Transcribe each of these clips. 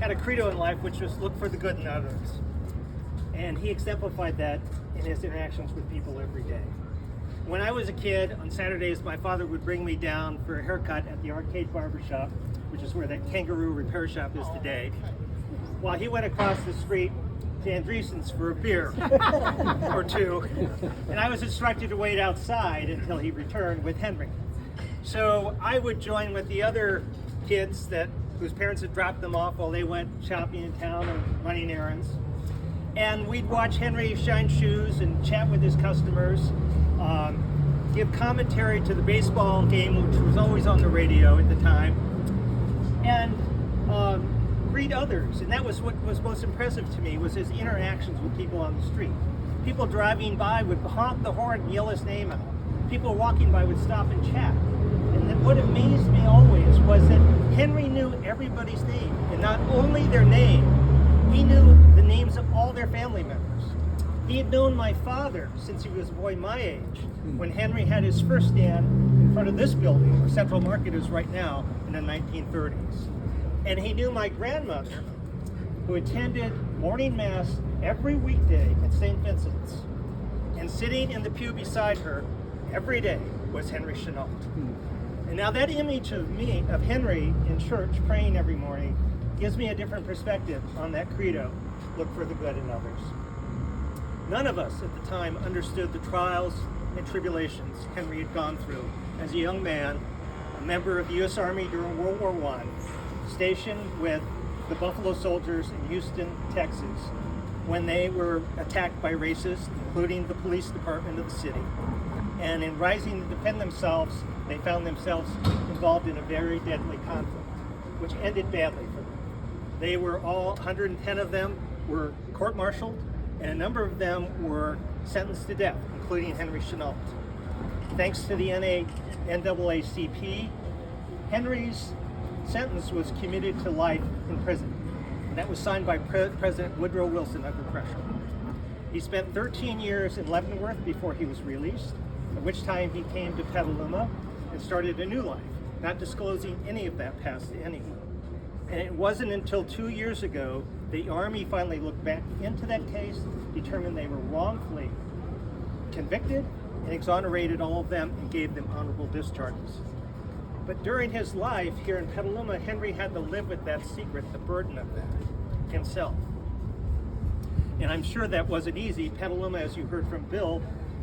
had a credo in life, which was look for the good in others. And he exemplified that in his interactions with people every day. When I was a kid, on Saturdays, my father would bring me down for a haircut at the Arcade Barbershop, which is where that Kangaroo repair shop is today, while he went across the street to Andreessen's for a beer or two, and I was instructed to wait outside until he returned with Henry. So I would join with the other kids whose parents had dropped them off while they went shopping in town or running errands. And we'd watch Henry shine shoes and chat with his customers, give commentary to the baseball game, which was always on the radio at the time, and greet others. And that was what was most impressive to me, was his interactions with people on the street. People driving by would honk the horn and yell his name out. People walking by would stop and chat. And then what amazed me always was that Henry knew everybody's name, and not only their name, he knew the names of all their family members. He had known my father since he was a boy my age, when Henry had his first stand in front of this building, where Central Market is right now, in the 1930s. And he knew my grandmother, who attended morning mass every weekday at St. Vincent's. And sitting in the pew beside her every day was Henry Chenault. And now that image of Henry in church praying every morning gives me a different perspective on that credo, look for the good in others. None of us at the time understood the trials and tribulations Henry had gone through as a young man, a member of the U.S. Army during World War I, stationed with the Buffalo Soldiers in Houston, Texas, when they were attacked by racists, including the police department of the city. And in rising to defend themselves, they found themselves involved in a very deadly conflict, which ended badly for them. They were all, 110 of them were court-martialed, and a number of them were sentenced to death, including Henry Chenault. Thanks to the NAACP, Henry's sentence was commuted to life in prison. And that was signed by President Woodrow Wilson under pressure. He spent 13 years in Leavenworth before he was released, at which time he came to Petaluma and started a new life, not disclosing any of that past to anyone. And it wasn't until 2 years ago the Army finally looked back into that case, determined they were wrongfully convicted, and exonerated all of them and gave them honorable discharges. But during his life here in Petaluma, Henry had to live with that secret, the burden of that, himself. And I'm sure that wasn't easy. Petaluma, as you heard from Bill,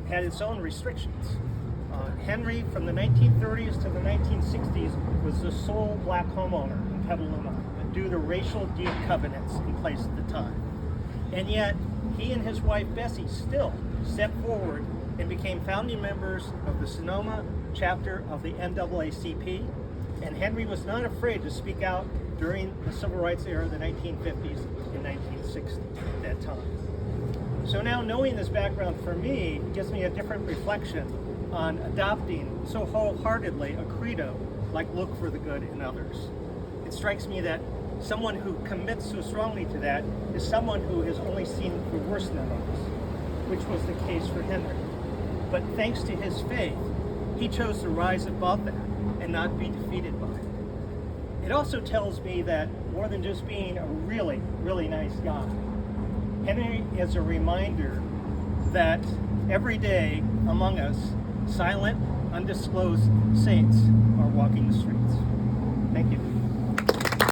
had its own restrictions. Henry, from the 1930s to the 1960s, was the sole black homeowner in Petaluma due to racial deed covenants in place at the time. And yet, he and his wife Bessie still stepped forward and became founding members of the Sonoma chapter of the NAACP, and Henry was not afraid to speak out during the civil rights era of the 1950s and 1960s at that time. So now knowing this background for me gives me a different reflection on adopting so wholeheartedly a credo like look for the good in others. It strikes me that someone who commits so strongly to that is someone who has only seen the worst in others, which was the case for Henry. But thanks to his faith, he chose to rise above that and not be defeated by it. It also tells me that more than just being a really, really nice guy, Henry is a reminder that every day among us, silent, undisclosed saints are walking the streets. Thank you.